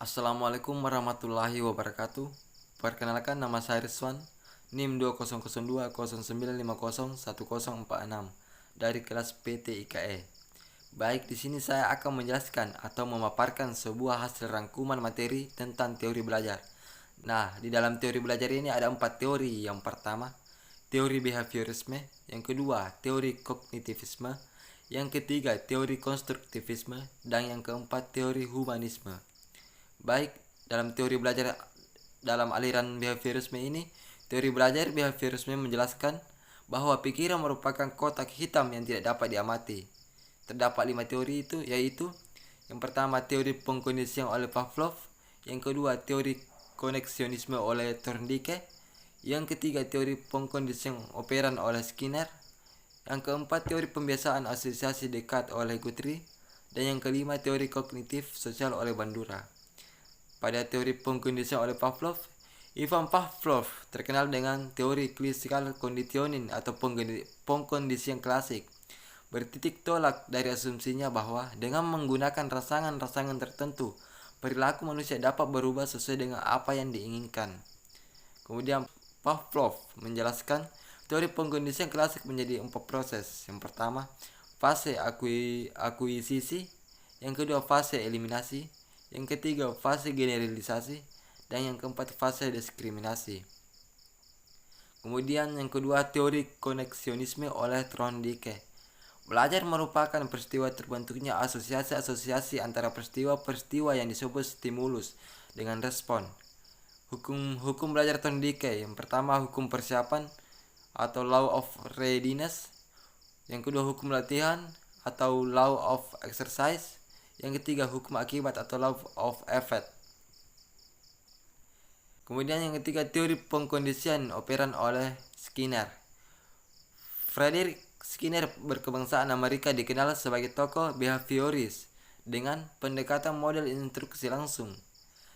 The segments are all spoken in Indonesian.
Assalamualaikum warahmatullahi wabarakatuh. Perkenalkan, nama saya Rizwan, NIM 200209501046 dari kelas PT IKE. Baik, di sini saya akan menjelaskan atau memaparkan sebuah hasil rangkuman materi tentang teori belajar. Nah, di dalam teori belajar ini ada 4 teori. Yang pertama, teori behaviorisme. Yang kedua, teori kognitivisme. Yang ketiga, teori konstruktivisme. Dan yang keempat, teori humanisme. Baik, dalam teori belajar dalam aliran behaviorisme ini, teori belajar behaviorisme menjelaskan bahwa pikiran merupakan kotak hitam yang tidak dapat diamati. Terdapat 5 teori itu, yaitu yang pertama teori pengkondisian oleh Pavlov, yang kedua teori koneksionisme oleh Thorndike, yang ketiga teori pengkondisian operan oleh Skinner, yang keempat teori pembiasaan asosiasi Descartes oleh Guthrie, dan yang kelima teori kognitif sosial oleh Bandura. Pada teori pengkondisian oleh Pavlov, Ivan Pavlov terkenal dengan teori klasikal conditioning atau pengkondisian klasik, bertitik tolak dari asumsinya bahwa dengan menggunakan rangsangan-rangsangan tertentu, perilaku manusia dapat berubah sesuai dengan apa yang diinginkan. Kemudian Pavlov menjelaskan teori pengkondisian klasik menjadi 4 proses. Yang pertama, fase akuisisi, yang kedua fase eliminasi, yang ketiga fase generalisasi, dan yang keempat fase diskriminasi. Kemudian yang kedua teori koneksionisme oleh Thorndike. Belajar merupakan peristiwa terbentuknya asosiasi-asosiasi antara peristiwa-peristiwa yang disebut stimulus dengan respon. Hukum belajar Thorndike, yang pertama hukum persiapan atau law of readiness, yang kedua hukum latihan atau law of exercise, yang ketiga hukum akibat atau law of effect. Kemudian yang ketiga teori pengkondisian operan oleh Skinner. Frederick Skinner berkebangsaan Amerika dikenal sebagai tokoh behavioris dengan pendekatan model instruksi langsung.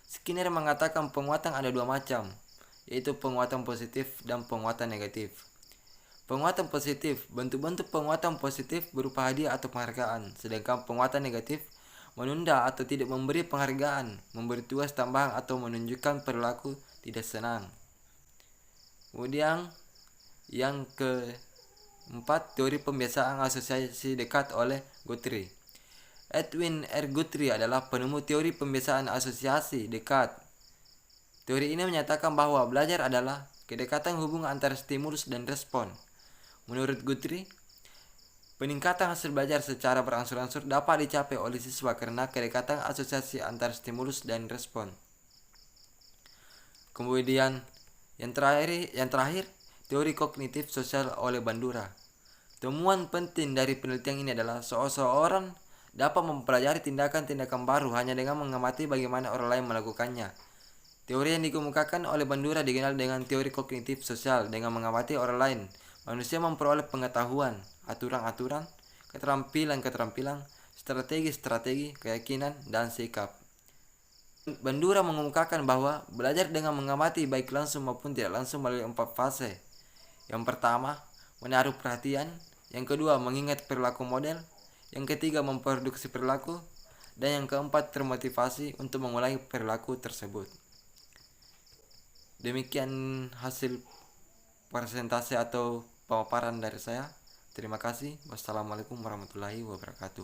Skinner mengatakan penguatan ada 2 macam, yaitu penguatan positif dan penguatan negatif. Penguatan positif, bentuk-bentuk penguatan positif berupa hadiah atau penghargaan, sedangkan penguatan negatif menunda atau tidak memberi penghargaan, memberi tugas tambahan atau menunjukkan perilaku tidak senang. Kemudian yang keempat, teori pembiasaan asosiasi Descartes oleh Guthrie. Edwin R. Guthrie adalah penemu teori pembiasaan asosiasi Descartes. Teori ini menyatakan bahwa belajar adalah kedekatan hubungan antara stimulus dan respon. Menurut Guthrie, peningkatan hasil belajar secara berangsur-angsur dapat dicapai oleh siswa karena kedekatan asosiasi antara stimulus dan respon. Kemudian yang terakhir, teori kognitif sosial oleh Bandura. Temuan penting dari penelitian ini adalah seseorang dapat mempelajari tindakan-tindakan baru hanya dengan mengamati bagaimana orang lain melakukannya. Teori yang dikemukakan oleh Bandura dikenal dengan teori kognitif sosial. Dengan mengamati orang lain, manusia memperoleh pengetahuan, aturan-aturan, keterampilan-keterampilan, strategi-strategi, keyakinan, dan sikap. Bandura mengemukakan bahwa belajar dengan mengamati baik langsung maupun tidak langsung melalui 4 fase. Yang pertama, menaruh perhatian. Yang kedua, mengingat perilaku model. Yang ketiga, memproduksi perilaku. Dan yang keempat, termotivasi untuk mengulangi perilaku tersebut. Demikian hasil presentasi atau pemaparan dari saya. Terima kasih. Wassalamualaikum warahmatullahi wabarakatuh.